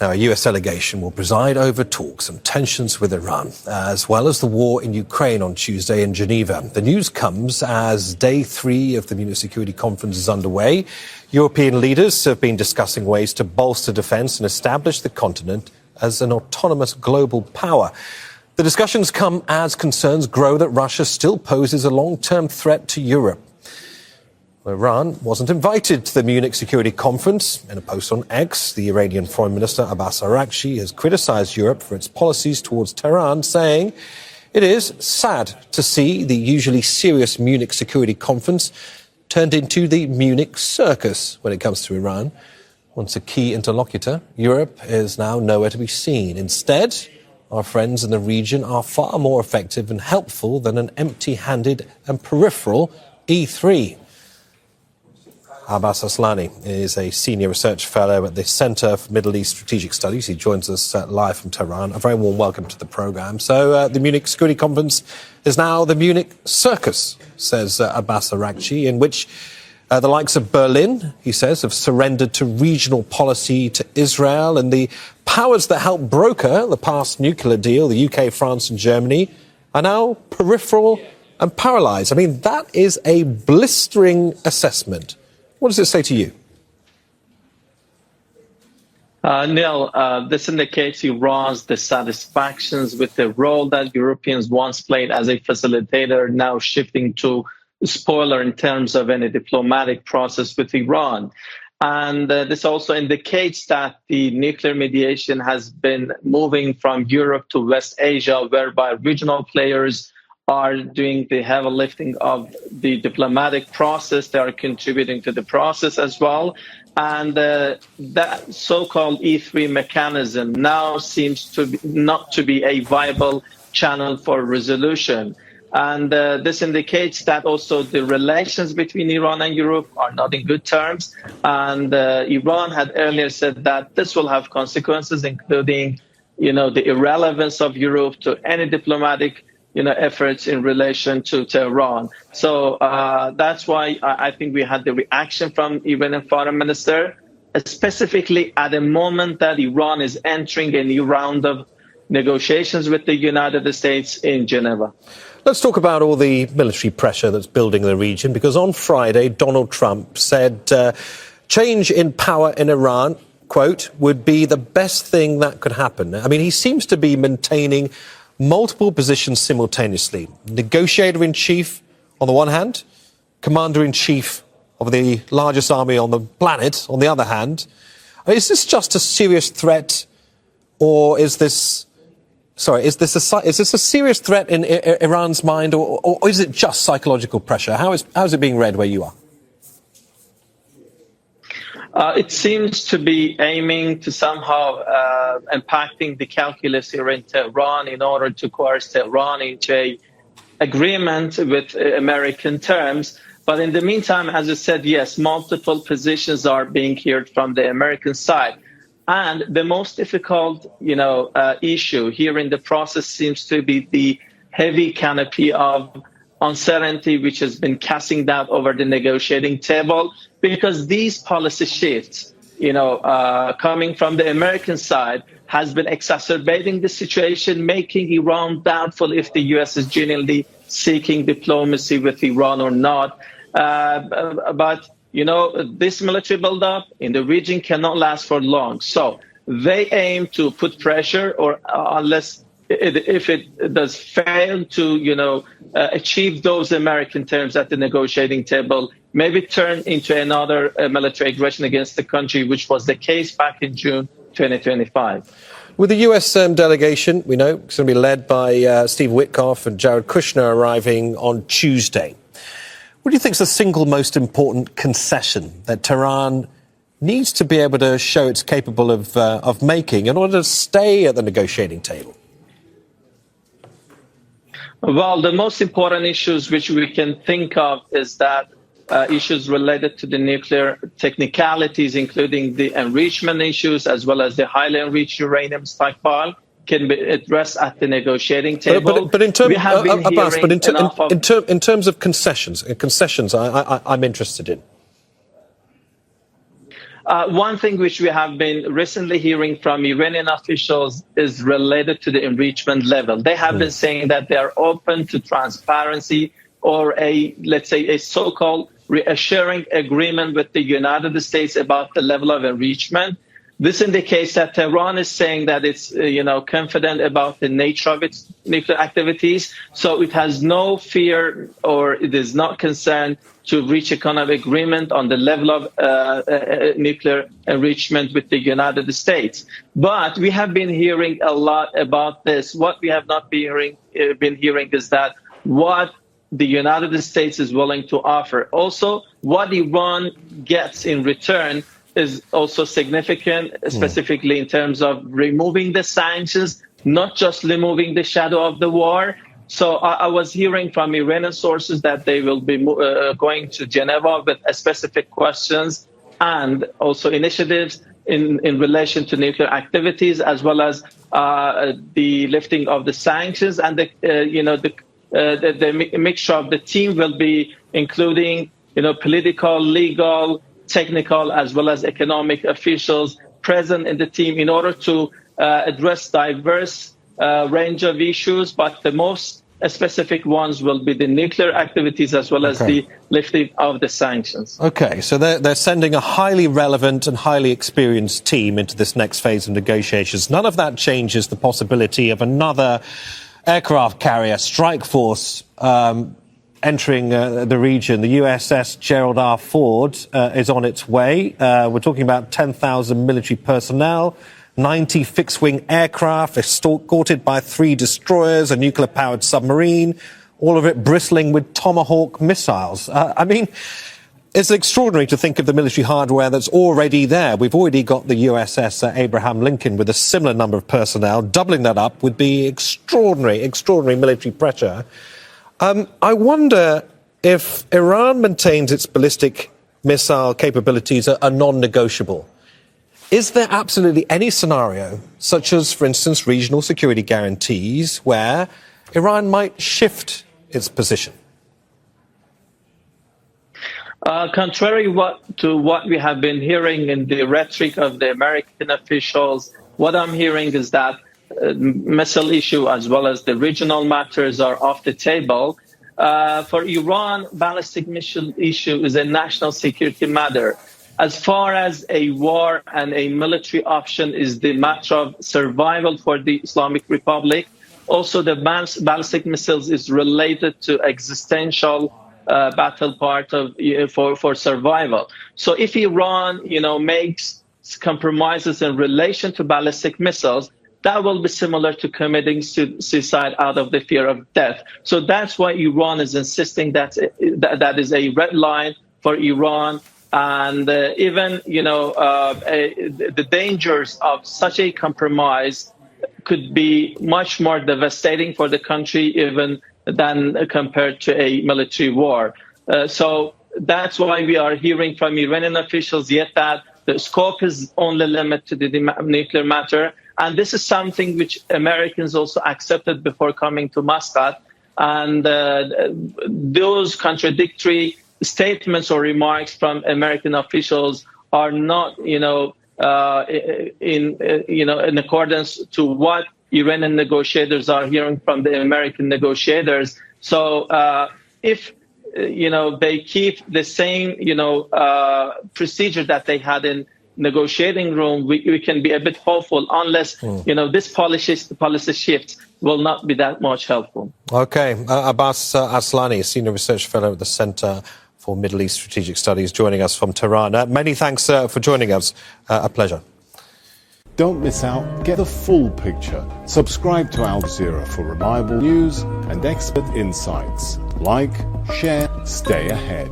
Now, a US delegation will preside over talks on tensions with Iran, as well as the war in Ukraine on Tuesday in Geneva. The news comes as day 3 of the Munich Security Conference is underway. European leaders have been discussing ways to bolster defence and establish the continent as an autonomous global power. The discussions come as concerns grow that Russia still poses a long-term threat to Europe. Iran wasn't invited to the Munich Security Conference. In a post on X, the Iranian Foreign Minister Abbas Araghchi has criticised Europe for its policies towards Tehran, saying it is sad to see the usually serious Munich Security Conference turned into the Munich circus when it comes to Iran. Once a key interlocutor, Europe is now nowhere to be seen. Instead, our friends in the region are far more effective and helpful than an empty-handed and peripheral E3. Abbas Aslani is a senior research fellow at the Centre for Middle East Strategic Studies. He joins us live from Tehran. A very warm welcome to the programme. So the Munich Security Conference is now the Munich circus, says Abbas Araghchi, in which the likes of Berlin, he says, have surrendered to regional policy to Israel, and the powers that helped broker the past nuclear deal, the UK, France and Germany, are now peripheral and paralysed. I mean, that is a blistering assessment. What does it say to you? Neil, this indicates Iran's dissatisfactions with the role that Europeans once played as a facilitator, now shifting to spoiler in terms of any diplomatic process with Iran. And this also indicates that the nuclear mediation has been moving from Europe to West Asia, whereby regional players are doing the heavy lifting of the diplomatic process. They are contributing to the process as well. And that so-called E3 mechanism now seems to not to be a viable channel for resolution. And this indicates that also the relations between Iran and Europe are not in good terms. And Iran had earlier said that this will have consequences, including, the irrelevance of Europe to any diplomatic efforts in relation to Tehran. So that's why I think we had the reaction from Iranian foreign minister, specifically at the moment that Iran is entering a new round of negotiations with the United States in Geneva. Let's talk about all the military pressure that's building in the region, because on Friday, Donald Trump said change in power in Iran, quote, would be the best thing that could happen. I mean, he seems to be maintaining multiple positions simultaneously. Negotiator-in-chief on the one hand, commander-in-chief of the largest army on the planet on the other hand. Is this just a serious threat, or is this a serious threat in Iran's mind, or is it just psychological pressure? How is it being read where you are? It seems to be aiming to somehow impacting the calculus here in Tehran in order to coerce Tehran into an agreement with American terms. But in the meantime, as I said, yes, multiple positions are being heard from the American side. And the most difficult, issue here in the process seems to be the heavy canopy of uncertainty which has been casting down over the negotiating table, because these policy shifts, coming from the American side, has been exacerbating the situation, making Iran doubtful if the U.S. is genuinely seeking diplomacy with Iran or not. But this military buildup in the region cannot last for long. So they aim to put pressure, or if it does fail to, achieve those American terms at the negotiating table, maybe turn into another military aggression against the country, which was the case back in June 2025. With the US delegation, we know it's going to be led by Steve Witkoff and Jared Kushner arriving on Tuesday. What do you think is the single most important concession that Tehran needs to be able to show it's capable of making in order to stay at the negotiating table? Well, the most important issues which we can think of is that issues related to the nuclear technicalities, including the enrichment issues, as well as the highly enriched uranium stockpile, can be addressed at the negotiating table. But in terms of concessions, I'm interested in. One thing which we have been recently hearing from Iranian officials is related to the enrichment level. They have been saying that they are open to transparency or let's say, a so-called reassuring agreement with the United States about the level of enrichment. This indicates that Tehran is saying that it's, confident about the nature of its nuclear activities. So it has no fear or it is not concerned to reach a kind of agreement on the level of nuclear enrichment with the United States. But we have been hearing a lot about this. What we have not been hearing is that what the United States is willing to offer. Also, what Iran gets in return is also significant, specifically in terms of removing the sanctions, not just removing the shadow of the war. So I was hearing from Iranian sources that they will be going to Geneva with specific questions and also initiatives in relation to nuclear activities, as well as the lifting of the sanctions. And the mixture of the team will be including, political, legal, technical, as well as economic officials present in the team in order to address diverse range of issues, but the most specific ones will be the nuclear activities as well as the lifting of the sanctions. Okay, so they're sending a highly relevant and highly experienced team into this next phase of negotiations. None of that changes the possibility of another aircraft carrier strike force entering the region. The USS Gerald R. Ford is on its way. We're talking about 10,000 military personnel, 90 fixed-wing aircraft escorted by 3 destroyers, a nuclear-powered submarine, all of it bristling with Tomahawk missiles. It's extraordinary to think of the military hardware that's already there. We've already got the USS Abraham Lincoln with a similar number of personnel. Doubling that up would be extraordinary military pressure. I wonder if Iran maintains its ballistic missile capabilities are non-negotiable. Is there absolutely any scenario, such as, for instance, regional security guarantees, where Iran might shift its position? Contrary to what we have been hearing in the rhetoric of the American officials, what I'm hearing is that missile issue as well as the regional matters are off the table. For Iran, ballistic missile issue is a national security matter. As far as a war and a military option is the matter of survival for the Islamic Republic, also the ballistic missiles is related to existential battle part of for survival. So if Iran, makes compromises in relation to ballistic missiles, that will be similar to committing suicide out of the fear of death. So that's why Iran is insisting that is a red line for Iran. And even, the dangers of such a compromise could be much more devastating for the country even than compared to a military war. So that's why we are hearing from Iranian officials yet that the scope is only limited to the nuclear matter. And this is something which Americans also accepted before coming to Muscat. And those contradictory statements or remarks from American officials are not, in accordance to what Iranian negotiators are hearing from the American negotiators. So if, they keep the same, procedure that they had in negotiating room, we can be a bit hopeful unless, this policy shift will not be that much helpful. Okay. Abbas Aslani, Senior Research Fellow at the Center for Middle East Strategic Studies, joining us from Tehran. Many thanks for joining us. A pleasure. Don't miss out. Get the full picture. Subscribe to Al Jazeera for reliable news and expert insights. Like, share, stay ahead.